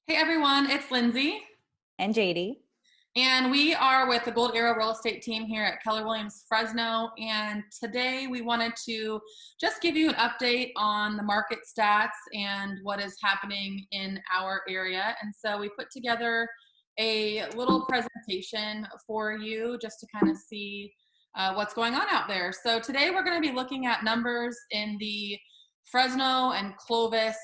Hey everyone, it's Lindsay, And JD. and we are with the Gold Arrow Real Estate team here at Keller Williams Fresno. And today we wanted to just give you an update on the market stats and what is happening in our area. And so we put together a little presentation for you just to kind of see what's going on out there. So today we're going to be looking at numbers in the Fresno and Clovis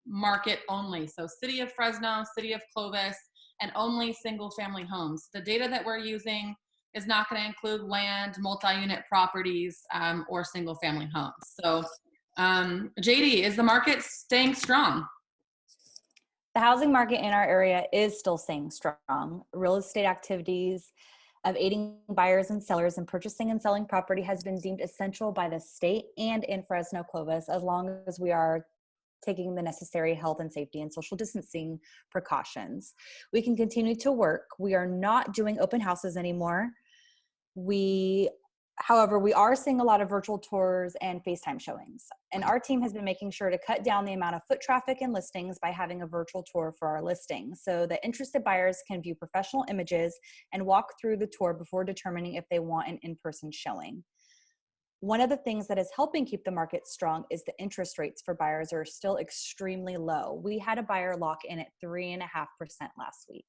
market only. So City of Fresno, City of Clovis, and only single family homes. The data that we're using is not going to include land, multi-unit properties, or single family homes. So JD, is the market staying strong? The housing market in our area is still staying strong. Real estate activities of aiding buyers and sellers in purchasing and selling property has been deemed essential by the state and in Fresno Clovis, as long as we are taking the necessary health and safety and social distancing precautions. We can continue to work. We are not doing open houses anymore. However, we are seeing a lot of virtual tours and FaceTime showings. And our team has been making sure to cut down the amount of foot traffic and listings by having a virtual tour for our listings so that interested buyers can view professional images and walk through the tour before determining if they want an in-person showing. One of the things that is helping keep the market strong is the interest rates for buyers are still extremely low. We had a buyer lock in at 3.5% last week.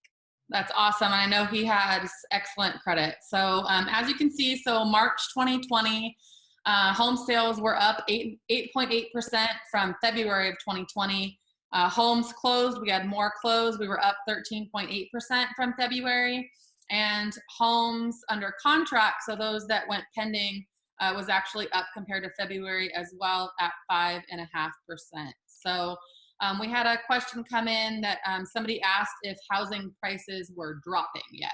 That's awesome. And I know he has excellent credit. So as you can see, so March 2020, home sales were up 8.8% from February of 2020. Homes closed, we had more closed. We were up 13.8% from February. And homes under contract, so those that went pending, was actually up compared to February as well at 5.5%. So we had a question come in that somebody asked if housing prices were dropping yet.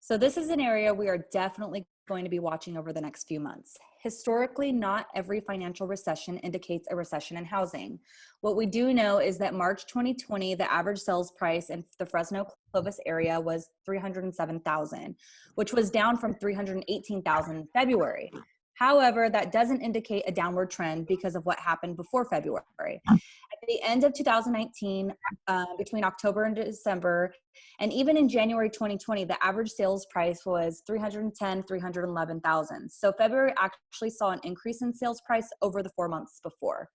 So this is an area we are definitely going to be watching over the next few months. Historically, not every financial recession indicates a recession in housing. What we do know is that March 2020, the average sales price in the Fresno Clovis area was $307,000, which was down from $318,000 in February. However, that doesn't indicate a downward trend because of what happened before February. At the end of 2019, between October and December, and even in January 2020, the average sales price was $310,000, $311,000. So February actually saw an increase in sales price over the 4 months before.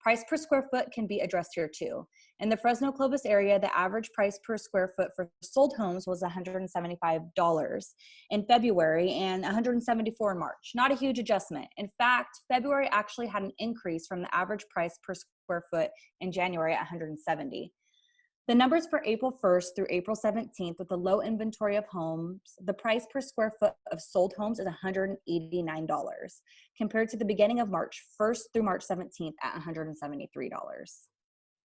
Price per square foot can be addressed here too. In the Fresno Clovis area, the average price per square foot for sold homes was $175 in February and $174 in March. Not a huge adjustment. In fact, February actually had an increase from the average price per square foot in January at $170. The numbers for April 1st through April 17th with the low inventory of homes, the price per square foot of sold homes is $189 compared to the beginning of March 1st through March 17th at $173.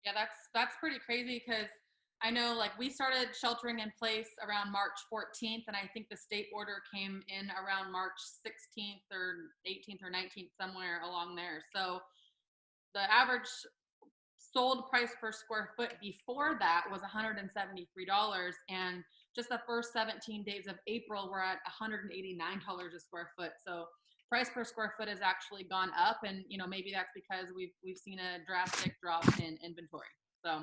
Yeah, that's pretty crazy because I know like we started sheltering in place around March 14th, and I think the state order came in around March 16th or 18th or 19th, somewhere along there. So the average sold price per square foot before that was $173, and just the first 17 days of April we're at $189 a square foot. So price per square foot has actually gone up, and maybe that's because we've seen a drastic drop in inventory. So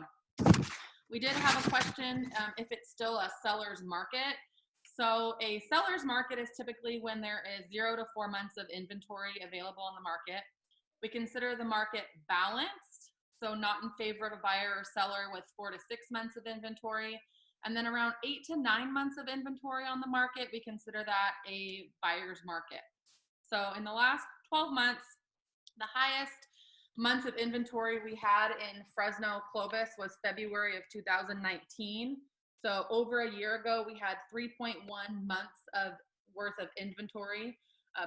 we did have a question if it's still a seller's market. So a seller's market is typically when there is 0 to 4 months of inventory available on the market. We consider the market balanced, so not in favor of a buyer or seller with 4 to 6 months of inventory. And then around 8 to 9 months of inventory on the market, we consider that a buyer's market. So in the last 12 months, the highest months of inventory we had in Fresno Clovis was February of 2019. So over a year ago, we had 3.1 months of worth of inventory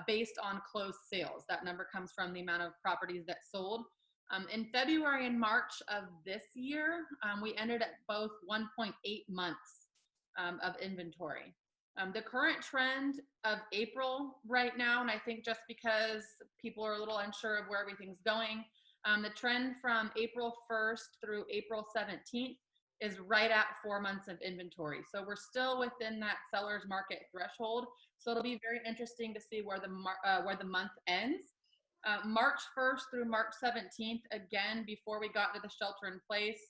based on closed sales. That number comes from the amount of properties that sold. In February and March of this year, we ended at both 1.8 months of inventory. The current trend of April right now, and I think just because people are a little unsure of where everything's going, the trend from April 1st through April 17th is right at 4 months of inventory. So we're still within that seller's market threshold. So it'll be very interesting to see where the month ends. March 1st through March 17th, again, before we got into the shelter in place,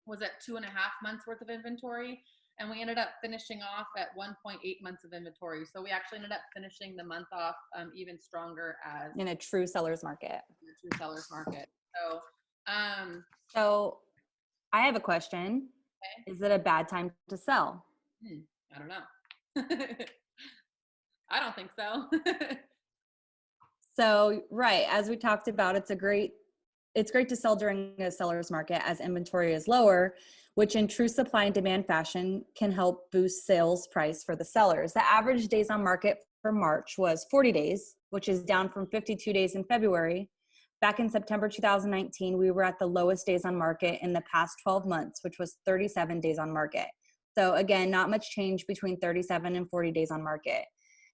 was at 2.5 months worth of inventory. And we ended up finishing off at 1.8 months of inventory. So we actually ended up finishing the month off even stronger as in a true seller's market. In a true seller's market. So, so I have a question. Okay. Is it a bad time to sell? I don't know. I don't think so. So, right, as we talked about, it's great to sell during a seller's market as inventory is lower, which in true supply and demand fashion can help boost sales price for the sellers. The average days on market for March was 40 days, which is down from 52 days in February. Back in September 2019, we were at the lowest days on market in the past 12 months, which was 37 days on market. So again, not much change between 37 and 40 days on market.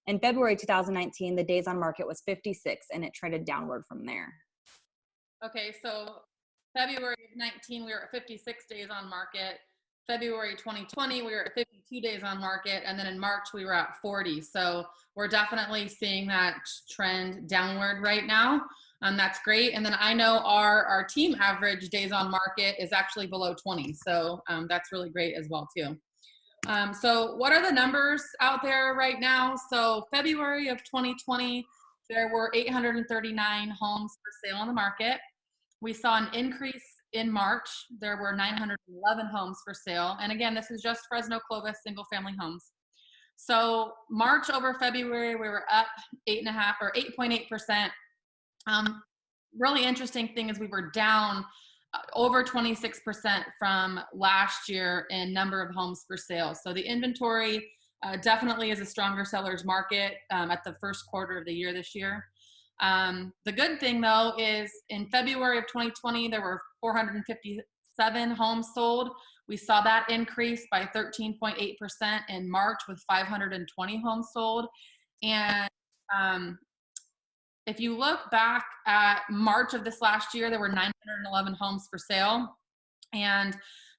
In February 2019, the days on market was 56, and it trended downward from there. Okay, so February of 19, we were at 56 days on market. February 2020, we were at 52 days on market. And then in March, we were at 40. So we're definitely seeing that trend downward right now. That's great. And then I know our team average days on market is actually below 20. So that's really great as well, too. So what are the numbers out there right now? So February of 2020, there were 839 homes for sale on the market. We saw an increase in March. There were 911 homes for sale. And again, this is just Fresno Clovis single family homes. So March over February, we were up 8.5 or 8.8%. Really interesting thing is we were down over 26% from last year in number of homes for sale. So the inventory definitely is a stronger seller's market at the first quarter of the year this year. The good thing though is in February of 2020, there were 457 homes sold. We saw that increase by 13.8% in March with 520 homes sold. And if you look back at March of this last year, there were 911 homes for sale. And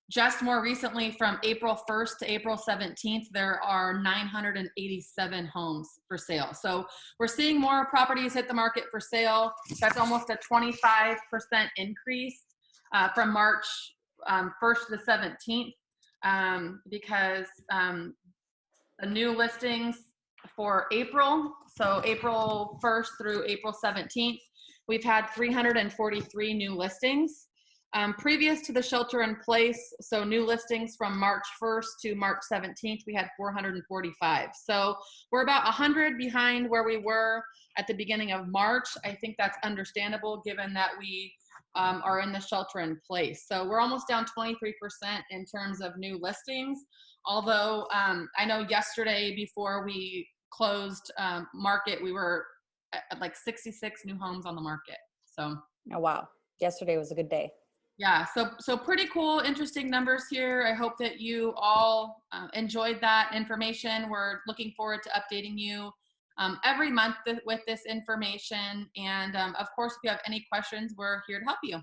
just more recently, from April 1st to April 17th, there are 987 homes for sale. So we're seeing more properties hit the market for sale. That's almost a 25% increase from March 1st to the 17th because the new listings for April, so April 1st through April 17th, we've had 343 new listings. Previous to the shelter in place, so new listings from March 1st to March 17th, we had 445. So we're about 100 behind where we were at the beginning of March. I think that's understandable given that we are in the shelter in place. So we're almost down 23% in terms of new listings. Although I know yesterday before we closed market, we were at like 66 new homes on the market. So. Oh, wow. Yesterday was a good day. Yeah, so pretty cool, interesting numbers here. I hope that you all enjoyed that information. We're looking forward to updating you every month with this information. And of course, if you have any questions, we're here to help you.